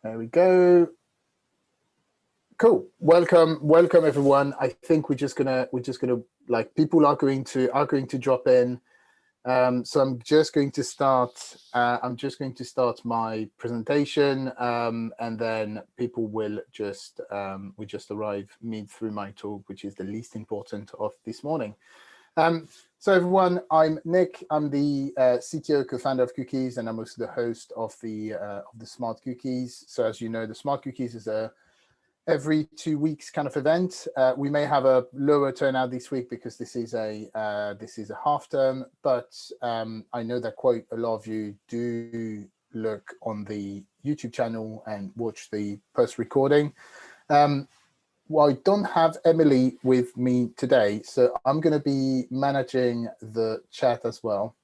There we go. Cool. Welcome everyone. I think we're just gonna like people are going to drop in. So I'm just going to start. I'm just going to start my presentation, and then people will just arrive mid through my talk, which is the least important of this morning. So everyone, I'm Nick. I'm the CTO, co-founder of Cookies, and I'm also the host of the Smart Cookies. So as you know, the Smart Cookies is a every 2 weeks kind of event. We may have a lower turnout this week because this is a half term, but I know that quite a lot of you do look on the YouTube channel and watch the post recording. Well, I don't have Emily with me today, so I'm going to be managing the chat as well,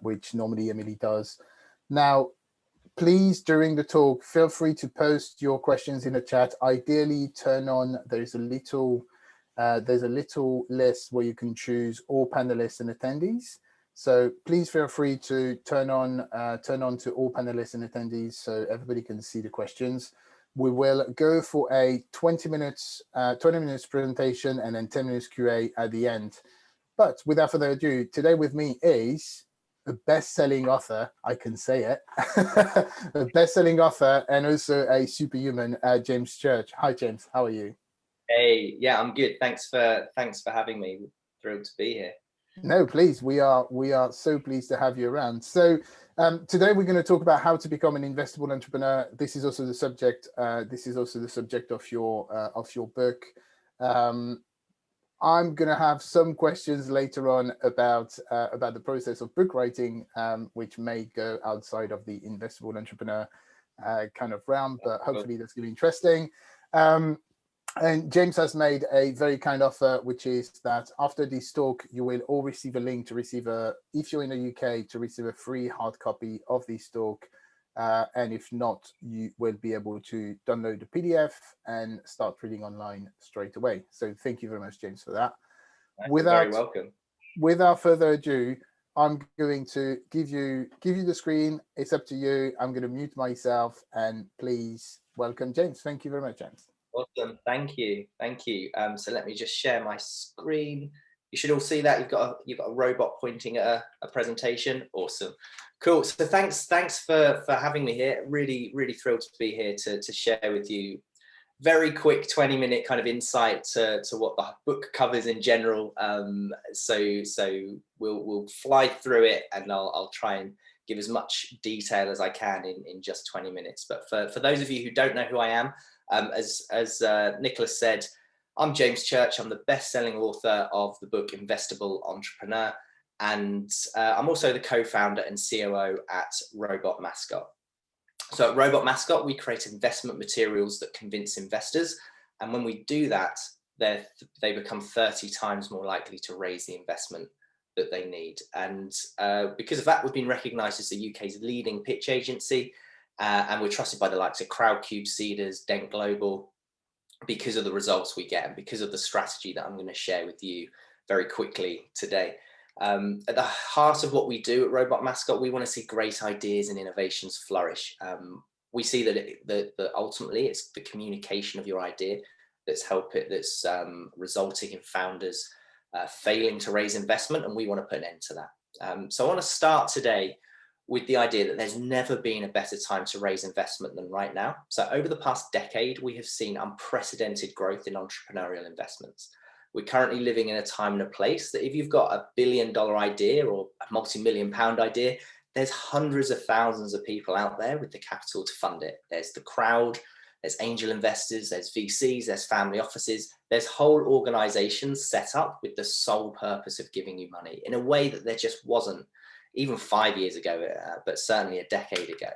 which normally Emily does. Now, please, during the talk, feel free to post your questions in the chat. Ideally, turn on, there's a little list where you can choose all panelists and attendees. So please feel free to turn on to all panelists and attendees so everybody can see the questions. We will go for a 20 minutes presentation and then 10 minutes QA at the end. But without further ado, today with me is a best-selling author, I can say it, a best-selling author and also a superhuman, James Church. Hi, James. How are you? Hey, yeah, I'm good. Thanks for having me. Thrilled to be here. No, please. We are so pleased to have you around. So today we're going to talk about how to become an investable entrepreneur. This is also the subject. Of your book. I'm going to have some questions later on about the process of book writing, which may go outside of the investable entrepreneur kind of realm, but hopefully that's going to be interesting. And James has made a very kind offer, which is that after this talk, you will all receive a link to receive if you're in the UK, to receive a free hard copy of this talk. And if not, you will be able to download the PDF and start reading online straight away. So thank you very much, James, for that. You're very welcome. Without further ado, I'm going to give you the screen. It's up to you. I'm going to mute myself and please welcome James. Thank you very much, James. Awesome. Thank you. So let me just share my screen. You should all see that you've got a robot pointing at a presentation. Awesome. Cool. So thanks for having me here. Really thrilled to be here to share with you very quick 20-minute kind of insight to what the book covers in general. So we'll fly through it and I'll try and give as much detail as I can in just 20 minutes. But for those of you who don't know who I am, as Nicholas said, I'm James Church. I'm the best-selling author of the book Investable Entrepreneur, and I'm also the co-founder and COO at Robot Mascot. So at Robot Mascot, we create investment materials that convince investors, and when we do that, they become 30 times more likely to raise the investment that they need. And because of that, we've been recognised as the UK's leading pitch agency, and we're trusted by the likes of Crowdcube, Seeders, Dent Global, because of the results we get and because of the strategy that I'm going to share with you very quickly today. At the heart of what we do at Robot Mascot, we want to see great ideas and innovations flourish. We see that ultimately it's the communication of your idea that's resulting in founders failing to raise investment, and we want to put an end to that. So I want to start today with the idea that there's never been a better time to raise investment than right now. So over the past decade, we have seen unprecedented growth in entrepreneurial investments. We're currently living in a time and a place that if you've got a $1 billion idea or a multi-million-pound idea, there's hundreds of thousands of people out there with the capital to fund it. There's the crowd, there's angel investors, there's VCs, there's family offices, there's whole organizations set up with the sole purpose of giving you money in a way that there just wasn't even 5 years ago, but certainly a decade ago.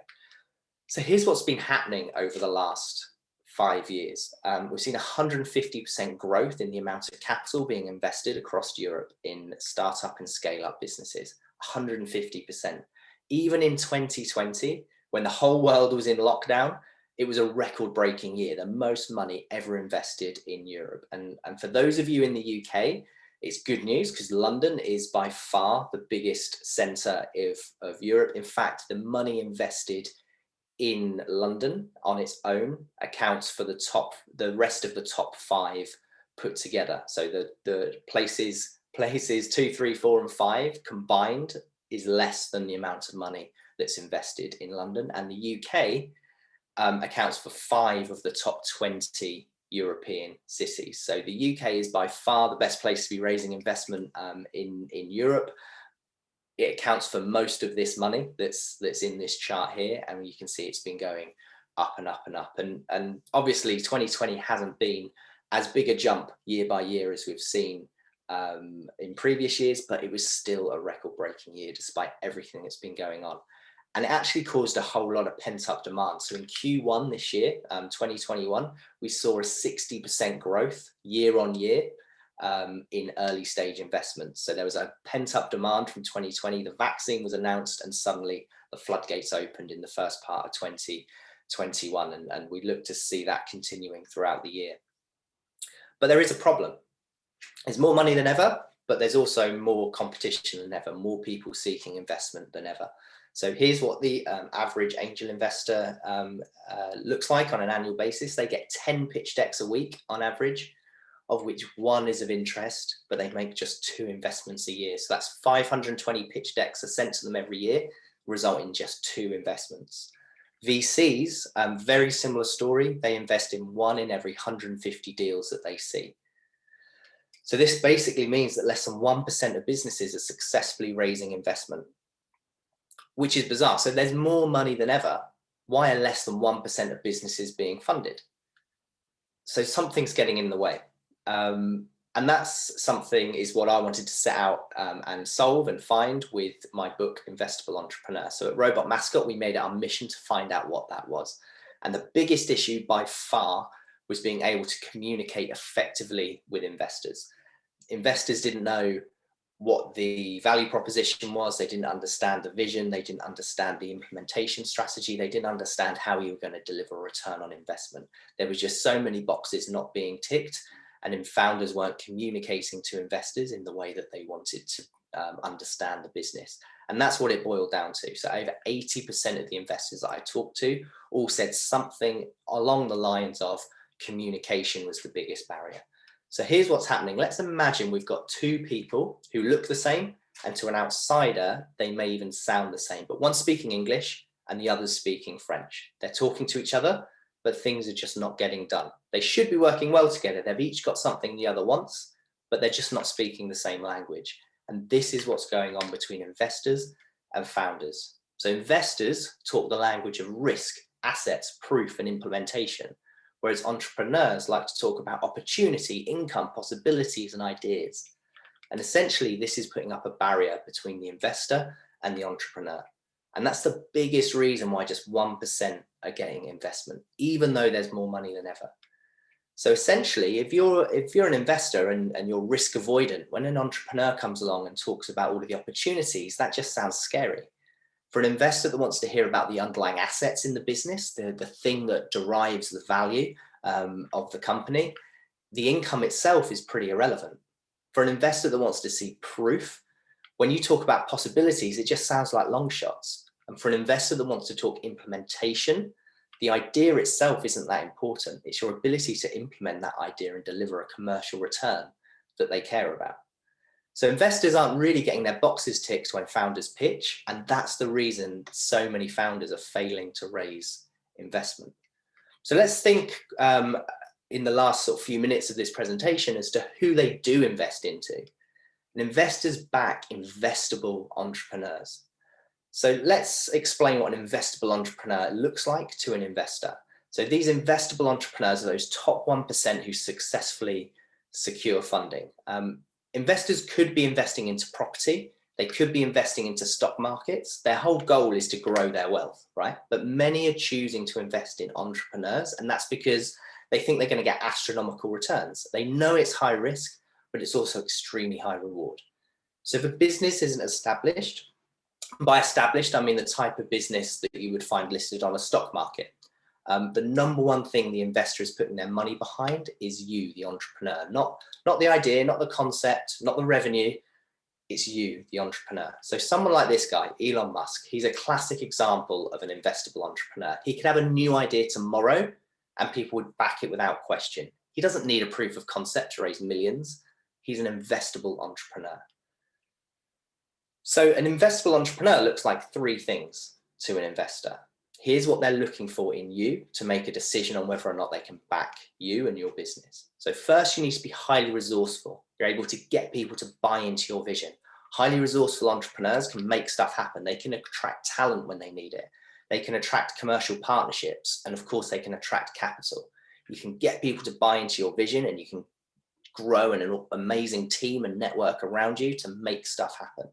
So here's what's been happening over the last 5 years. We've seen 150% growth in the amount of capital being invested across Europe in startup and scale-up businesses, 150%. Even in 2020, when the whole world was in lockdown, it was a record-breaking year, the most money ever invested in Europe. And for those of you in the UK, it's good news because London is by far the biggest centre of Europe. In fact, the money invested in London on its own accounts for the rest of the top 5 put together. So the places 2, 3, 4, and 5 combined is less than the amount of money that's invested in London. And the UK accounts for 5 of the top 20 European cities. So the UK is by far the best place to be raising investment in Europe. It accounts for most of this money that's in this chart here, and you can see it's been going up and up and up. And obviously 2020 hasn't been as big a jump year by year as we've seen in previous years, but it was still a record-breaking year despite everything that's been going on. And it actually caused a whole lot of pent-up demand. So in Q1 this year, 2021, we saw a 60% growth year on year in early stage investments. So there was a pent-up demand from 2020. The vaccine was announced and suddenly the floodgates opened in the first part of 2021. And we look to see that continuing throughout the year. But there is a problem. There's more money than ever, but there's also more competition than ever, more people seeking investment than ever. So here's what the average angel investor looks like on an annual basis. They get 10 pitch decks a week on average, of which 1 is of interest, but they make just 2 investments a year. So that's 520 pitch decks are sent to them every year, result in just 2 investments. VCs, very similar story. They invest in 1 in every 150 deals that they see. So this basically means that less than 1% of businesses are successfully raising investment, which is bizarre. So there's more money than ever. Why are less than 1% of businesses being funded? So something's getting in the way. And that's something is what I wanted to set out and solve and find with my book, Investable Entrepreneur. So at Robot Mascot, we made it our mission to find out what that was. And the biggest issue by far was being able to communicate effectively with investors. Investors didn't know what the value proposition was. They didn't understand the vision. They didn't understand the implementation strategy. They didn't understand how you were going to deliver a return on investment. There was just so many boxes not being ticked, and then founders weren't communicating to investors in the way that they wanted to understand the business. And that's what it boiled down to. So over 80% of the investors that I talked to all said something along the lines of communication was the biggest barrier. So here's what's happening. Let's imagine we've got 2 people who look the same, and to an outsider, they may even sound the same, but one's speaking English and the other's speaking French. They're talking to each other, but things are just not getting done. They should be working well together. They've each got something the other wants, but they're just not speaking the same language. And this is what's going on between investors and founders. So investors talk the language of risk, assets, proof, and implementation, whereas entrepreneurs like to talk about opportunity, income, possibilities, and ideas. And essentially, this is putting up a barrier between the investor and the entrepreneur. And that's the biggest reason why just 1% are getting investment, even though there's more money than ever. So essentially, if you're an investor and you're risk avoidant, when an entrepreneur comes along and talks about all of the opportunities, that just sounds scary. For an investor that wants to hear about the underlying assets in the business, the thing that derives the value of the company, the income itself is pretty irrelevant. For an investor that wants to see proof, when you talk about possibilities, it just sounds like long shots. And for an investor that wants to talk implementation, the idea itself isn't that important. It's your ability to implement that idea and deliver a commercial return that they care about. So investors aren't really getting their boxes ticked when founders pitch, and that's the reason so many founders are failing to raise investment. So let's think in the last sort of few minutes of this presentation as to who they do invest into. And investors back investable entrepreneurs. So let's explain what an investable entrepreneur looks like to an investor. So these investable entrepreneurs are those top 1% who successfully secure funding. Investors could be investing into property. They could be investing into stock markets. Their whole goal is to grow their wealth, right? But many are choosing to invest in entrepreneurs, and that's because they think they're going to get astronomical returns. They know it's high risk, but it's also extremely high reward. So if a business isn't established, by established, I mean the type of business that you would find listed on a stock market. The number one thing the investor is putting their money behind is you, the entrepreneur, not the idea, not the concept, not the revenue, It's you, the entrepreneur. So someone like this guy, Elon Musk, he's a classic example of an investable entrepreneur. He could have a new idea tomorrow and people would back it without question. He doesn't need a proof of concept to raise millions. He's an investable entrepreneur. So an investable entrepreneur looks like three things to an investor. Here's what they're looking for in you to make a decision on whether or not they can back you and your business. So first, you need to be highly resourceful. You're able to get people to buy into your vision. Highly resourceful entrepreneurs can make stuff happen. They can attract talent when they need it. They can attract commercial partnerships. And of course, they can attract capital. You can get people to buy into your vision and you can grow an amazing team and network around you to make stuff happen.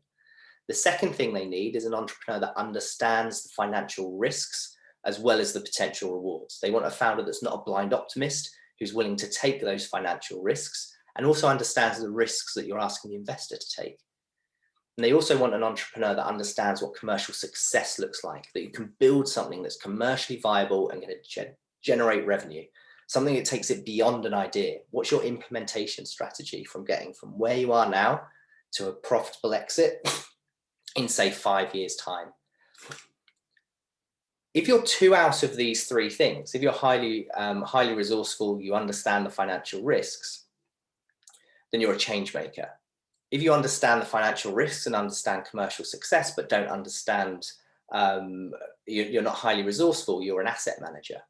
The second thing they need is an entrepreneur that understands the financial risks as well as the potential rewards. They want a founder that's not a blind optimist, who's willing to take those financial risks and also understands the risks that you're asking the investor to take. And they also want an entrepreneur that understands what commercial success looks like, that you can build something that's commercially viable and going to generate revenue, something that takes it beyond an idea. What's your implementation strategy from getting from where you are now to a profitable exit in, say, 5 years' time? If you're two out of these three things, if you're highly resourceful, you understand the financial risks, then you're a change maker. If you understand the financial risks and understand commercial success, but don't understand, you're not highly resourceful, you're an asset manager.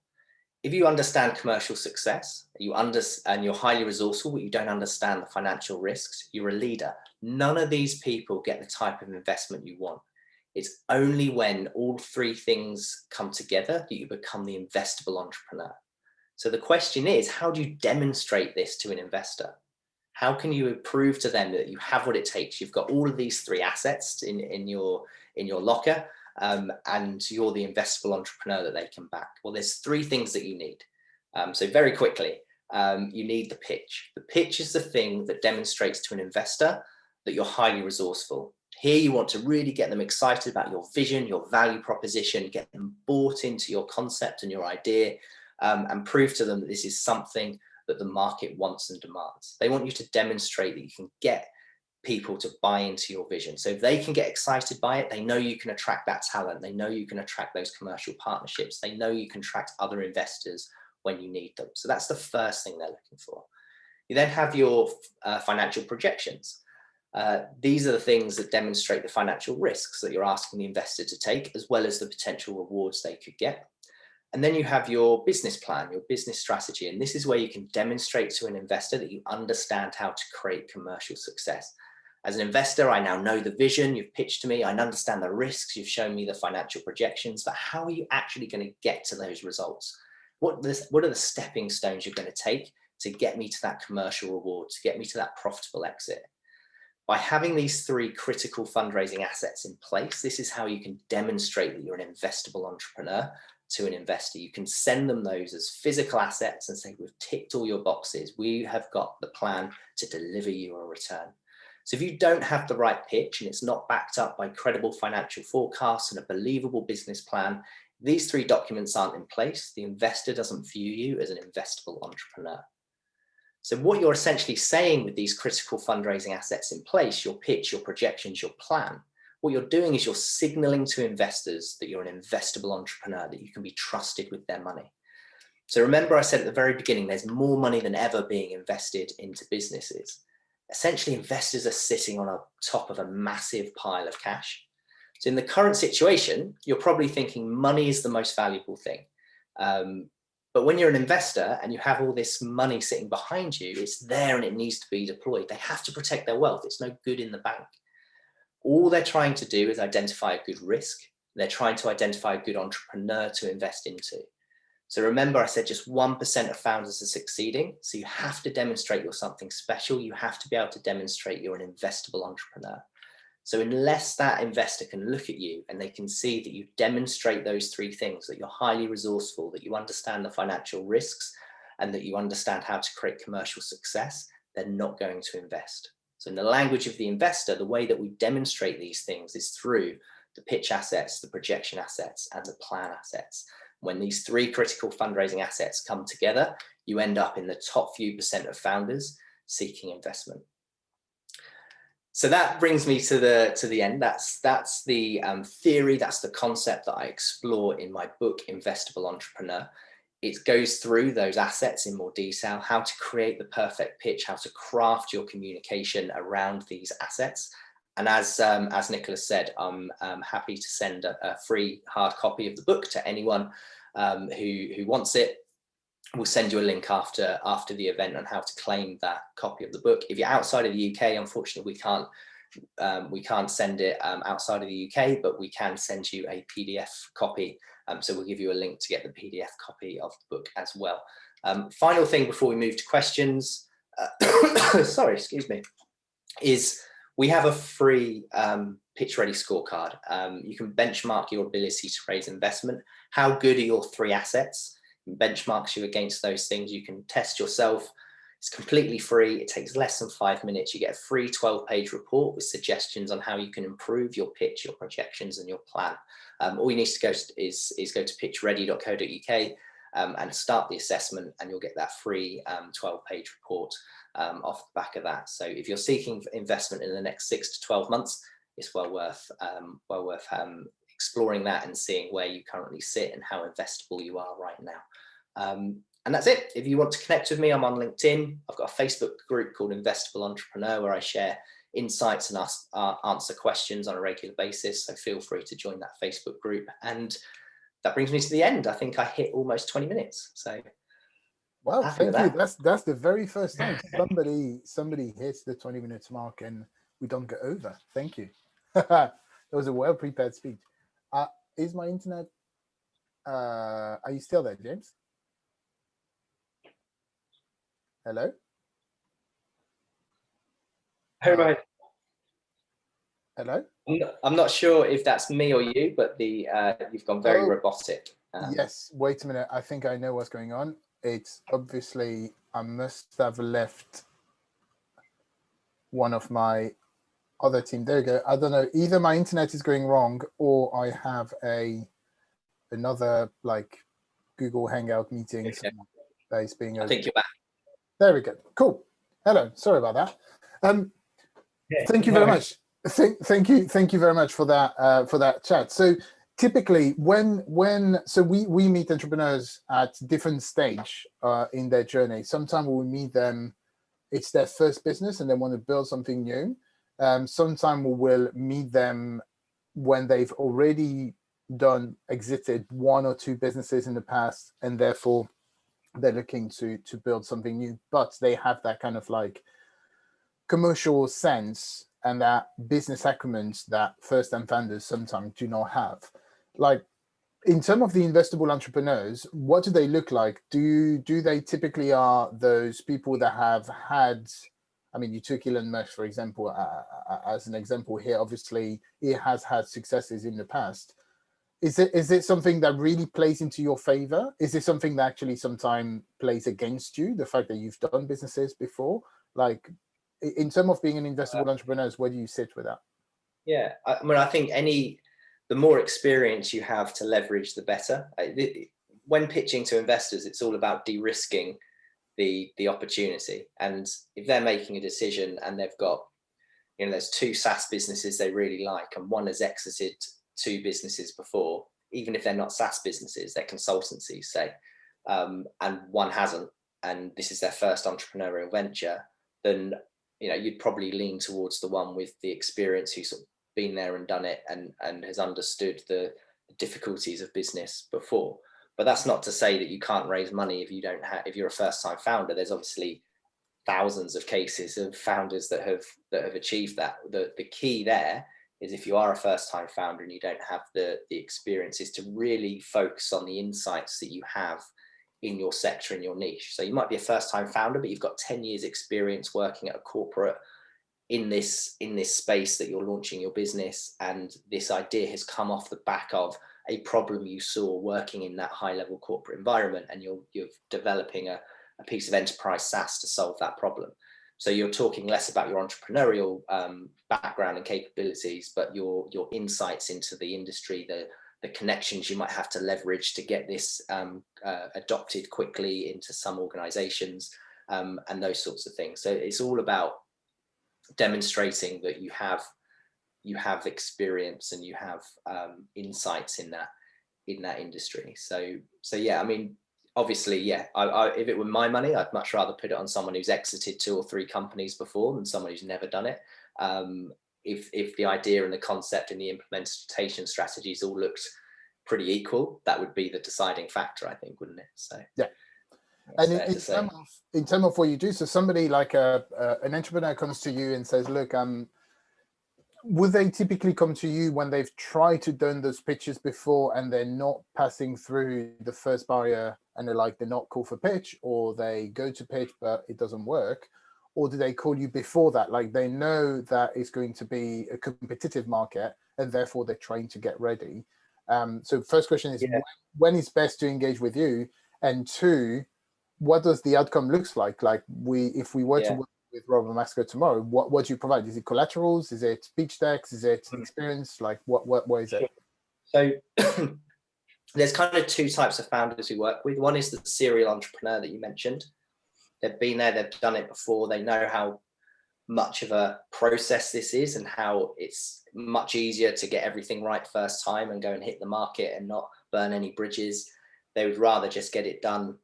If you understand commercial success, and you're highly resourceful, but you don't understand the financial risks, you're a leader. None of these people get the type of investment you want. It's only when all three things come together that you become the investable entrepreneur. So the question is, how do you demonstrate this to an investor? How can you prove to them that you have what it takes? You've got all of these three assets in your locker, and you're the investable entrepreneur that they can back. Well, there's three things that you need. So very quickly, you need the pitch. The pitch is the thing that demonstrates to an investor that you're highly resourceful. Here you want to really get them excited about your vision, your value proposition, get them bought into your concept and your idea, and prove to them that this is something that the market wants and demands. They want you to demonstrate that you can get people to buy into your vision. So if they can get excited by it, they know you can attract that talent. They know you can attract those commercial partnerships. They know you can attract other investors when you need them. So that's the first thing they're looking for. You then have your financial projections. These are the things that demonstrate the financial risks that you're asking the investor to take, as well as the potential rewards they could get. And then you have your business plan, your business strategy. And this is where you can demonstrate to an investor that you understand how to create commercial success. As an investor, I now know the vision you've pitched to me. I understand the risks. You've shown me the financial projections, but how are you actually going to get to those results? What are the stepping stones you're going to take to get me to that commercial reward, to get me to that profitable exit? By having these three critical fundraising assets in place, this is how you can demonstrate that you're an investable entrepreneur to an investor. You can send them those as physical assets and say, we've ticked all your boxes. We have got the plan to deliver you a return. So if you don't have the right pitch and it's not backed up by credible financial forecasts and a believable business plan, these three documents aren't in place, the investor doesn't view you as an investable entrepreneur. So what you're essentially saying with these critical fundraising assets in place, your pitch, your projections, your plan, what you're doing is you're signaling to investors that you're an investable entrepreneur, that you can be trusted with their money. So remember I said at the very beginning, there's more money than ever being invested into businesses. Essentially, investors are sitting on top of a massive pile of cash. So in the current situation, you're probably thinking money is the most valuable thing. But when you're an investor and you have all this money sitting behind you, it's there and it needs to be deployed. They have to protect their wealth. It's no good in the bank. All they're trying to do is identify a good risk. They're trying to identify a good entrepreneur to invest into. So remember, I said just 1% of founders are succeeding. So you have to demonstrate you're something special. You have to be able to demonstrate you're an investable entrepreneur. So unless that investor can look at you and they can see that you demonstrate those three things, that you're highly resourceful, that you understand the financial risks, and that you understand how to create commercial success, they're not going to invest. So in the language of the investor, the way that we demonstrate these things is through the pitch assets, the projection assets, and the plan assets. When these three critical fundraising assets come together, you end up in the top few % of founders seeking investment. So that brings me to the end. That's the theory. That's the concept that I explore in my book, Investable Entrepreneur. It goes through those assets in more detail, how to create the perfect pitch, how to craft your communication around these assets. And as Nicholas said, I'm happy to send a free hard copy of the book to anyone who wants it. We'll send you a link after the event on how to claim that copy of the book. If you're outside of the UK, unfortunately, we can't send it outside of the UK, but we can send you a PDF copy. So we'll give you a link to get the PDF copy of the book as well. Final thing before we move to questions, sorry, excuse me, is we have a free pitch ready scorecard. You can benchmark your ability to raise investment. How good are your 3 assets? Benchmarks you against those things. You can test yourself. It's completely free. It takes less than 5 minutes. You get a free 12-page report with suggestions on how you can improve your pitch, your projections, and your plan. All you need to go is go to pitchready.co.uk and start the assessment, and you'll get that free 12-page report off the back of that. So if you're seeking investment in the next 6 to 12 months, it's well worth exploring that and seeing where you currently sit and how investable you are right now. And that's it. If you want to connect with me, I'm on LinkedIn. I've got a Facebook group called Investable Entrepreneur where I share insights and answer questions on a regular basis. So feel free to join that Facebook group. And that brings me to the end. I think I hit almost 20 minutes. So Well, thank you. That's the very first time somebody hits the 20 minutes mark and we don't go over. Thank you. That was a well-prepared speech. Is my internet, are you still there, James? Hello? Hey, mate. Hello? I'm not sure if that's me or you, but you've gone very robotic. Yes, wait a minute. I think I know what's going on. It's obviously, I must have left one of my other team. There you go. I don't know. Either my internet is going wrong or I have another like Google Hangout meeting that is being. I think you're back. There we go. Cool. Hello. Sorry about that. Thank you very much. Thank you very much for that chat. So typically when we meet entrepreneurs at different stage in their journey. Sometimes we meet them, it's their first business and they want to build something new. Sometimes we will meet them when they've already exited 1 or 2 businesses in the past, and therefore they're looking to build something new, but they have that kind of like commercial sense and that business acumen that first-time founders sometimes do not have. Like, in terms of the investable entrepreneurs, what do they look like? Do they typically are those people that have had, I mean, you took Elon Musk, for example, as an example here. Obviously, he has had successes in the past. Is it something that really plays into your favor? Is it something that actually sometimes plays against you, the fact that you've done businesses before? Like, in terms of being an investable entrepreneur, where do you sit with that? Yeah, I mean, I think the more experience you have to leverage, the better. When pitching to investors, it's all about de-risking the opportunity. And if they're making a decision and they've got, there's 2 SaaS businesses they really like, and one has exited 2 businesses before, even if they're not SaaS businesses, they're consultancies, say, and one hasn't, and this is their first entrepreneurial venture, then you'd probably lean towards the one with the experience who's sort of been there and done it and has understood the difficulties of business before. But that's not to say that you can't raise money if you're a first-time founder. There's obviously thousands of cases of founders that have achieved that. The key there is, if you are a first-time founder and you don't have the experience, is to really focus on the insights that you have in your sector, in your niche. So you might be a first-time founder, but you've got 10 years experience working at a corporate in this space that you're launching your business, and this idea has come off the back of a problem you saw working in that high-level corporate environment, and you're developing a piece of enterprise SaaS to solve that problem. So you're talking less about your entrepreneurial background and capabilities, but your insights into the industry, the connections you might have to leverage to get this adopted quickly into some organizations, and those sorts of things. So it's all about demonstrating that you have experience and you have insights in that industry. So yeah, I mean, obviously, yeah, I if it were my money, I'd much rather put it on someone who's exited 2 or 3 companies before than someone who's never done it. If the idea and the concept and the implementation strategies all looked pretty equal, that would be the deciding factor, I think, wouldn't it? So yeah. And in terms of what you do, so somebody like an entrepreneur comes to you and says, look, would they typically come to you when they've tried to done those pitches before and they're not passing through the first barrier and they're not called for pitch, or they go to pitch but it doesn't work? Or do they call you before that? Like they know that it's going to be a competitive market and therefore they're trying to get ready. So first question is, when is best to engage with you? And 2, what does the outcome looks like? Like if we were to work with Robot Mascot tomorrow, what do you provide? Is it collaterals? Is it pitch decks? Is it experience? Like what is it? So there's kind of 2 types of founders we work with. One is the serial entrepreneur that you mentioned. They've been there, they've done it before, they know how much of a process this is and how it's much easier to get everything right first time and go and hit the market and not burn any bridges. They would rather just get it done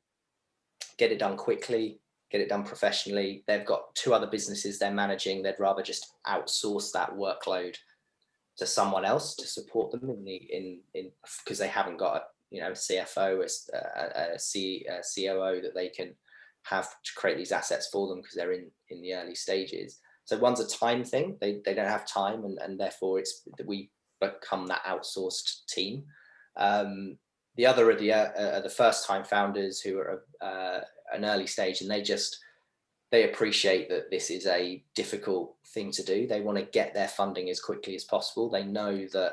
quickly, get it done professionally. They've got 2 other businesses they're managing. They'd rather just outsource that workload to someone else to support them in because they haven't got a CFO, a COO that they can have to create these assets for them because they're in the early stages. So one's a time thing. They don't have time, and therefore we become that outsourced team. The other are the first time founders who are an early stage, and they appreciate that this is a difficult thing to do. They want to get their funding as quickly as possible. They know that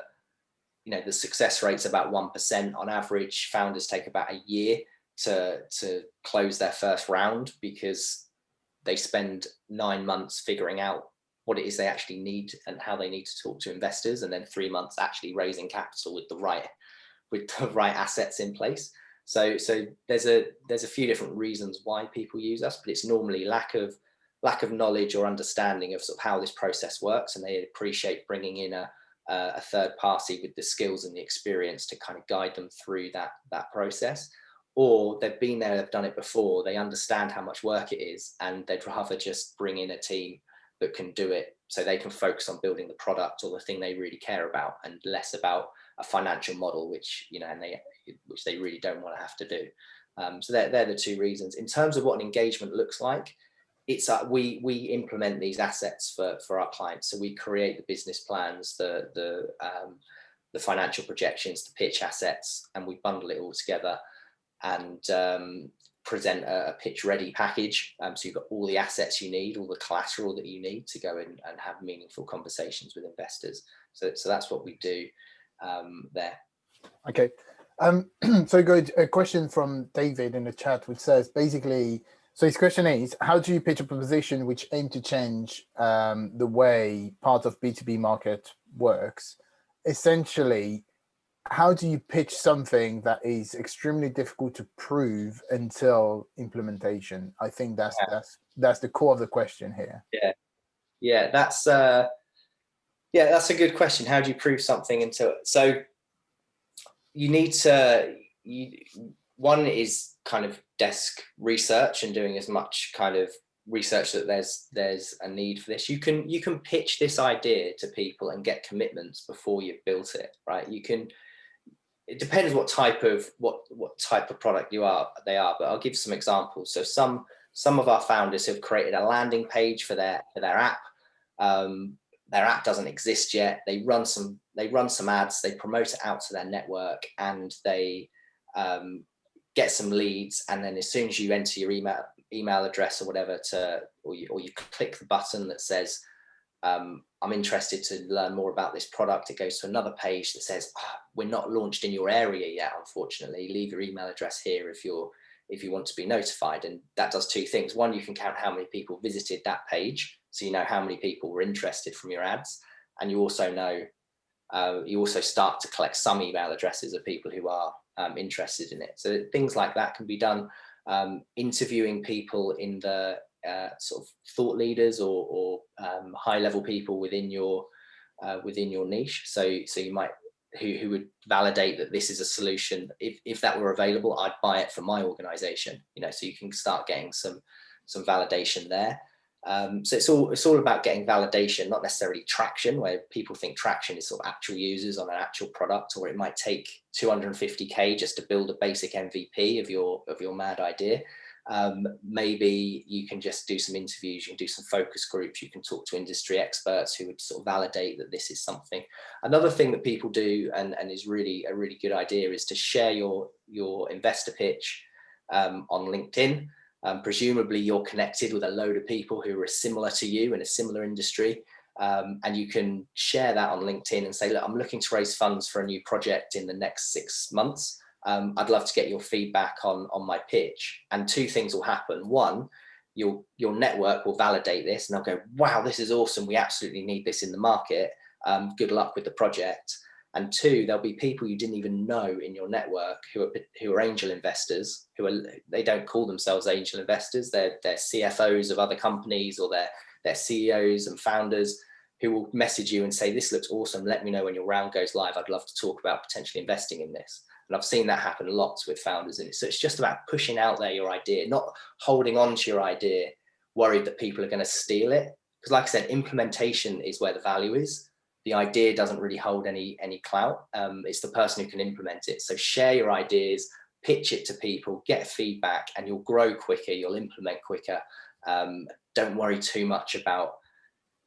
the success rate's about 1% on average. Founders take about a year to close their first round because they spend 9 months figuring out what it is they actually need and how they need to talk to investors, and then 3 months actually raising capital with the right assets in place. So there's a few different reasons why people use us, but it's normally lack of knowledge or understanding of sort of how this process works, and they appreciate bringing in a third party with the skills and the experience to kind of guide them through that process. Or they've been there, they've done it before, they understand how much work it is, and they'd rather just bring in a team that can do it so they can focus on building the product or the thing they really care about, and less about a financial model, which they really don't want to have to do. So they're the 2 reasons. In terms of what an engagement looks like, it's we implement these assets for our clients. So we create the business plans, the financial projections, the pitch assets, and we bundle it all together and present a pitch ready package. So you've got all the assets you need, all the collateral that you need to go in and have meaningful conversations with investors. So that's what we do there. Okay. So good. A question from David in the chat, which says basically, so his question is, how do you pitch a proposition which aim to change the way part of B2B market works? Essentially, how do you pitch something that is extremely difficult to prove until implementation? I think that's the core of the question here. Yeah, that's a good question. How do you prove something until? So you need to. One is kind of desk research and doing as much kind of research that there's a need for this. You can pitch this idea to people and get commitments before you've built it, right? It depends what type of product they are, but I'll give some examples. So some of our founders have created a landing page for their app. Their app doesn't exist yet. They run some ads, they promote it out to their network, and they get some leads. And then as soon as you enter your email address or whatever or you click the button that says, I'm interested to learn more about this product, it goes to another page that says, we're not launched in your area yet, unfortunately. Leave your email address here if you want to be notified. And that does 2 things. One, you can count how many people visited that page, so you know how many people were interested from your ads. And you also know, you also start to collect some email addresses of people who are interested in it. So things like that can be done. Interviewing people in the sort of thought leaders or high level people within your niche. So you might who would validate that this is a solution. If that were available, I'd buy it for my organization. So you can start getting some validation there. So it's all about getting validation, not necessarily traction, where people think traction is sort of actual users on an actual product, or it might take 250K just to build a basic MVP of your mad idea. Maybe you can just do some interviews, you can do some focus groups, you can talk to industry experts who would sort of validate that this is something. Another thing that people do, and is really a really good idea, is to share your investor pitch on LinkedIn. Presumably you're connected with a load of people who are similar to you in a similar industry, and you can share that on LinkedIn and say, look, I'm looking to raise funds for a new project in the next 6 months. I'd love to get your feedback on my pitch. And two things will happen. One, your network will validate this and they'll go, wow, this is awesome. We absolutely need this in the market. Good luck with the project. And two, there'll be people you didn't even know in your network who are angel investors, they don't call themselves angel investors. They're CFOs of other companies, or they're CEOs and founders, who will message you and say, this looks awesome. Let me know when your round goes live. I'd love to talk about potentially investing in this. And I've seen that happen lots with founders. And so it's just about pushing out there your idea, not holding on to your idea, worried that people are going to steal it. Because like I said, implementation is where the value is. The idea doesn't really hold any clout. It's the person who can implement it. So share your ideas, pitch it to people, get feedback, and you'll grow quicker, you'll implement quicker. Don't worry too much about,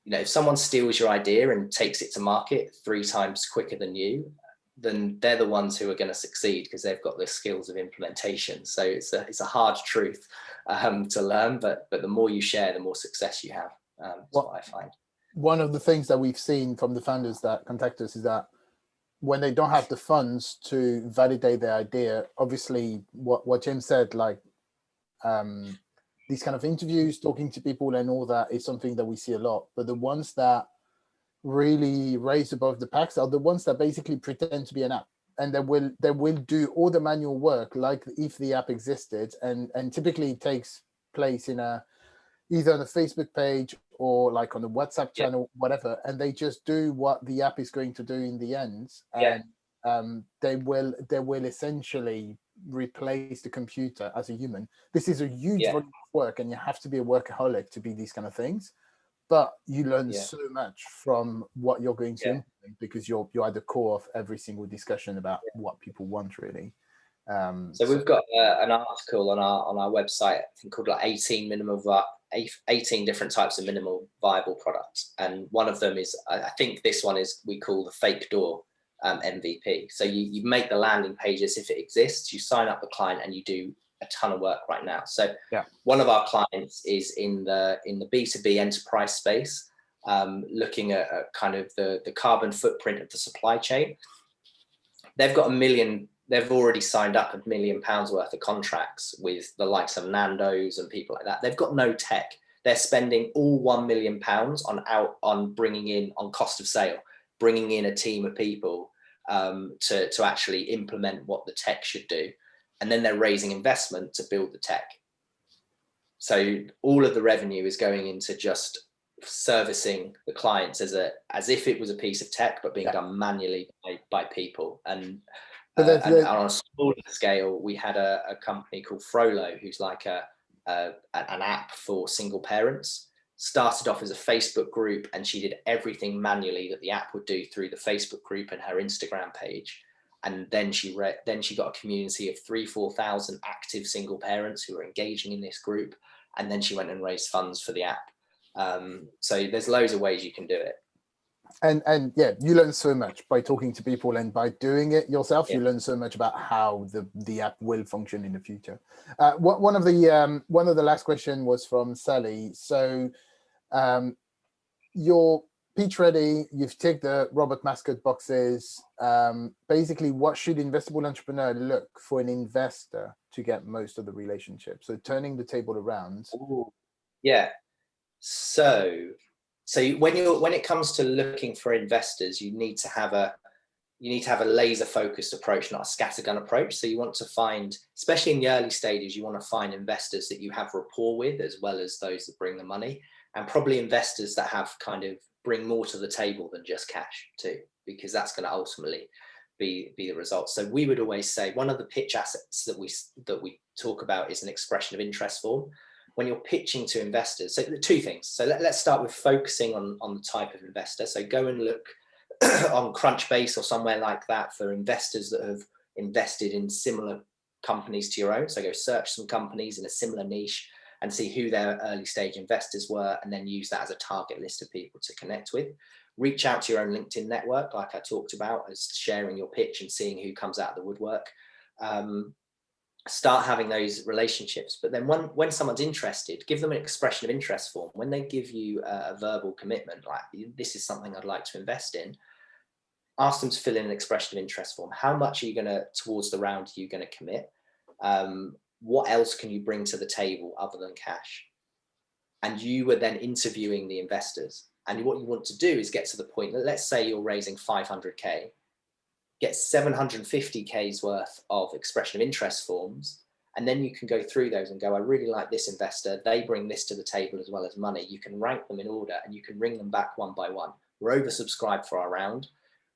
if someone steals your idea and takes it to market 3 times quicker than you, then they're the ones who are going to succeed, because they've got the skills of implementation. So it's a hard truth to learn, but the more you share, the more success you have. That's what I find. One of the things that we've seen from the founders that contact us is that when they don't have the funds to validate their idea, obviously what Jim said, like these kind of interviews, talking to people and all that is something that we see a lot. But the ones that really raise above the packs are the ones that basically pretend to be an app, and they will do all the manual work like if the app existed, and typically it takes place in either on a Facebook page or like on a WhatsApp channel, whatever, and they just do what the app is going to do in the end, and they will essentially replace the computer as a human. This is a huge volume of work, and you have to be a workaholic to be these kind of things. But you learn so much from what you're going to implement, because you're at the core of every single discussion about what people want, really. So we've got an article on our website, I think, called like 18 different types of minimal viable products, and one of them is, I think this one is, we call the fake door MVP. So you make the landing page as if it exists, you sign up the client, and you do a ton of work right now. So one of our clients is in the B2B enterprise space, looking at kind of the carbon footprint of the supply chain. They've got they've already signed up £1 million worth of contracts with the likes of Nando's and people like that. They've got no tech. They're spending all £1 million on bringing in, on cost of sale, bringing in a team of people to actually implement what the tech should do. And then they're raising investment to build the tech. So all of the revenue is going into just servicing the clients as if it was a piece of tech, but being done manually by people. And on a smaller scale, we had a company called Frollo, who's like an app for single parents. Started off as a Facebook group, and she did everything manually that the app would do through the Facebook group and her Instagram page. And then she got a community of 3,000-4,000 active single parents who were engaging in this group. And then she went and raised funds for the app. So there's loads of ways you can do it. And you learn so much by talking to people, and by doing it yourself, you learn so much about how the app will function in the future. One of the last question was from Sally. So your pitch ready, you've ticked the Robot Mascot boxes. Basically, what should Investable Entrepreneur look for an investor to get most of the relationship? So turning the table around. Ooh, So when it comes to looking for investors, you need to have you need to have a laser focused approach, not a scattergun approach. So you want to find, especially in the early stages, you want to find investors that you have rapport with, as well as those that bring the money, and probably investors that have kind of bring more to the table than just cash too, because that's going to ultimately be the result. So we would always say one of the pitch assets that we talk about is an expression of interest form. When you're pitching to investors, so the two things. So let's start with focusing on the type of investor. So go and look on Crunchbase or somewhere like that for investors that have invested in similar companies to your own. So go search some companies in a similar niche and see who their early stage investors were, and then use that as a target list of people to connect with. Reach out to your own LinkedIn network, like I talked about, as sharing your pitch and seeing who comes out of the woodwork. Start having those relationships. But then when someone's interested, give them an expression of interest form. When they give you a verbal commitment, like this is something I'd like to invest in, ask them to fill in an expression of interest form. How much are you going to, towards the round, are you going to commit? What else can you bring to the table other than cash? And you were then interviewing the investors. And what you want to do is get to the point that, let's say you're raising 500K, get 750K's worth of expression of interest forms. And then you can go through those and go, I really like this investor. They bring this to the table as well as money. You can rank them in order and you can ring them back one by one. We're oversubscribed for our round.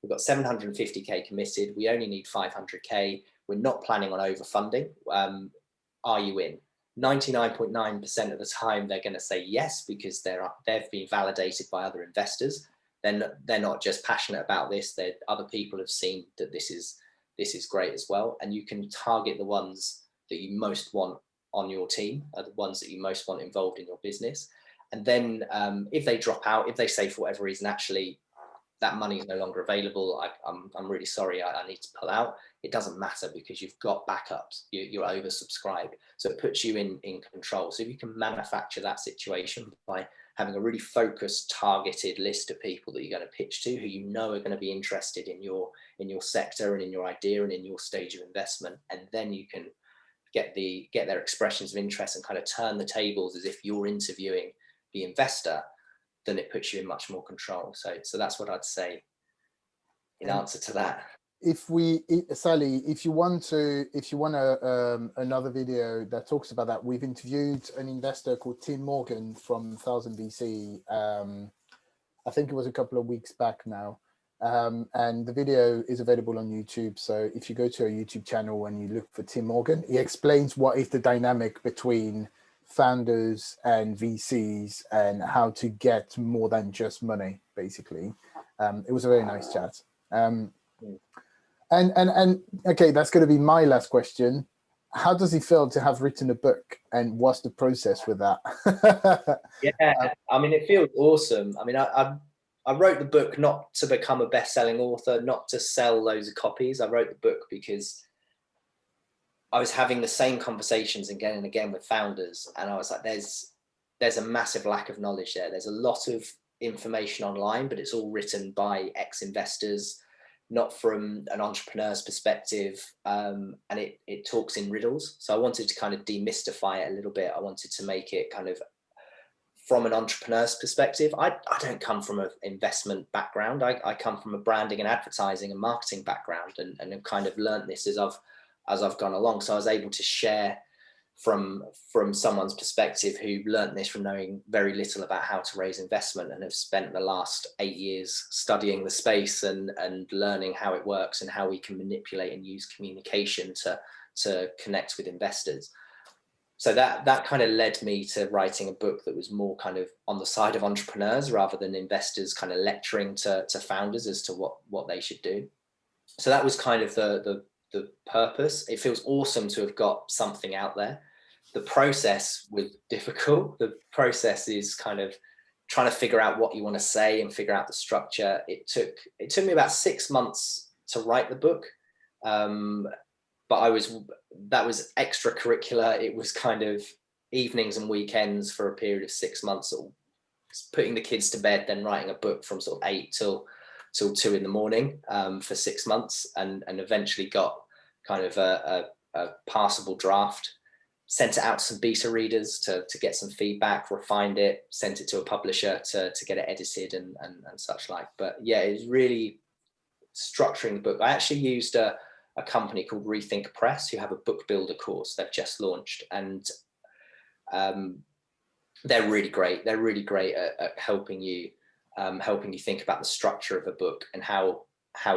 We've got 750K committed. We only need 500K. We're not planning on overfunding. Are you in? 99.9% of the time, they're going to say yes, because they've been validated by other investors. Then they're not just passionate about this. Other people have seen that this is great as well. And you can target the ones that you most want on your team, are the ones that you most want involved in your business. And then if they drop out, if they say for whatever reason, actually, that money is no longer available, I'm really sorry, I need to pull out. It doesn't matter, because you've got backups, you're oversubscribed. So it puts you in control. So if you can manufacture that situation by having a really focused, targeted list of people that you're going to pitch to, who you know are going to be interested in your sector and in your idea and in your stage of investment, and then you can get their expressions of interest and kind of turn the tables as if you're interviewing the investor, then it puts you in much more control. So that's what I'd say in answer to that. Sally, if you want another video that talks about that, we've interviewed an investor called Tim Morgan from 1000 VC. I think it was a couple of weeks back now. And the video is available on YouTube. So if you go to our YouTube channel and you look for Tim Morgan, he explains what is the dynamic between founders and VCs and how to get more than just money, basically. It was a very nice chat. And okay, that's going to be my last question. How does it feel to have written a book, and what's the process with that? Yeah, I mean, it feels awesome. I mean, I wrote the book not to become a best-selling author, not to sell loads of copies. I wrote the book because I was having the same conversations again and again with founders, and I was like, there's a massive lack of knowledge there. There's a lot of information online, but it's all written by ex-investors, not from an entrepreneur's perspective, and it talks in riddles. So I wanted to kind of demystify it a little bit. I wanted to make it kind of from an entrepreneur's perspective. I don't come from an investment background. I come from a branding and advertising and marketing background, and have kind of learned this as I've gone along. So I was able to share from someone's perspective who learnt this from knowing very little about how to raise investment, and have spent the last 8 years studying the space and learning how it works and how we can manipulate and use communication to connect with investors. So that kind of led me to writing a book that was more kind of on the side of entrepreneurs rather than investors kind of lecturing to founders as to what they should do. So that was kind of the purpose. It feels awesome to have got something out there. The process was difficult. The process is kind of trying to figure out what you want to say and figure out the structure. It took me about 6 months to write the book. But that was extracurricular. It was kind of evenings and weekends for a period of 6 months, or putting the kids to bed, then writing a book from sort of 8 till 2 in the morning for 6 months, and eventually got kind of a passable draft, sent it out to some beta readers to get some feedback, refined it, sent it to a publisher to get it edited and such like. But yeah, it was really structuring the book. I actually used a company called Rethink Press, who have a book builder course they've just launched, and they're really great. They're really great at helping you think about the structure of a book and how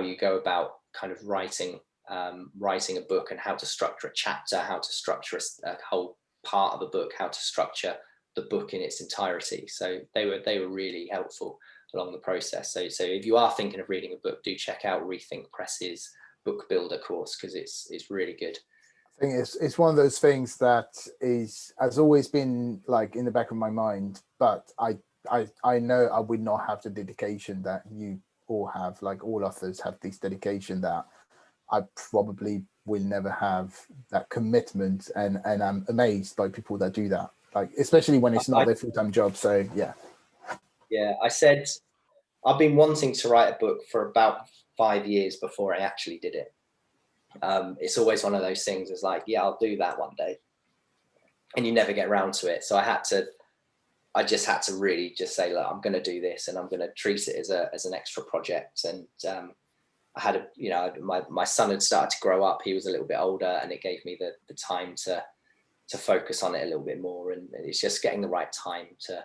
you go about kind of writing a book, and how to structure a chapter, how to structure a whole part of a book, how to structure the book in its entirety. So they were really helpful along the process. So if you are thinking of reading a book, do check out Rethink Press's book builder course, because it's really good. I think it's one of those things that has always been like in the back of my mind, but I know I would not have the dedication that you all have. Like, all authors have this dedication that I probably will never have that commitment, and I'm amazed by people that do that, like especially when it's not their full-time job. So yeah, I said I've been wanting to write a book for about 5 years before I actually did it. It's always one of those things. It's like, yeah, I'll do that one day, and you never get around to it. So I just had to really just say, look, I'm going to do this, and I'm going to treat it as an extra project. And I had my son had started to grow up. He was a little bit older, and it gave me the time to focus on it a little bit more. And it's just getting the right time to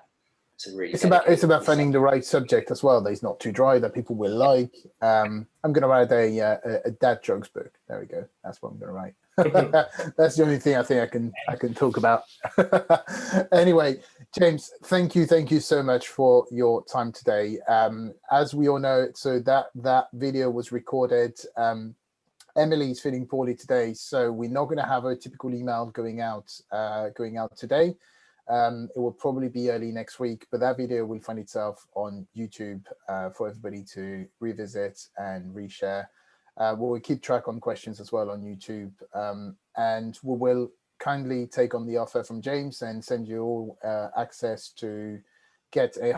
really. It's about finding the right subject as well. That is not too dry, that people will like. I'm going to write a dad jokes book. There we go. That's what I'm going to write. That's the only thing I think I can talk about. Anyway, James, thank you so much for your time today. As we all know, so that video was recorded. Emily's feeling poorly today, so we're not going to have a typical email going out today. It will probably be early next week, but that video will find itself on YouTube for everybody to revisit and reshare. We'll keep track on questions as well on YouTube, and we will kindly take on the offer from James and send you all access to get a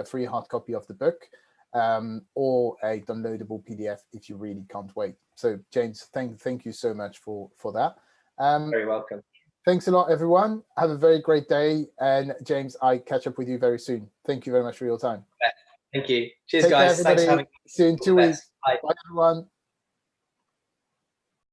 free hard copy of the book, or a downloadable PDF if you really can't wait. So James, thank you so much for that. Very welcome. Thanks a lot, everyone. Have a very great day. And James, I catch up with you very soon. Thank you very much for your time. Thank you. Cheers, guys. Thanks, everybody. Thanks for having me. See you in 2 weeks. Bye, Bye, everyone.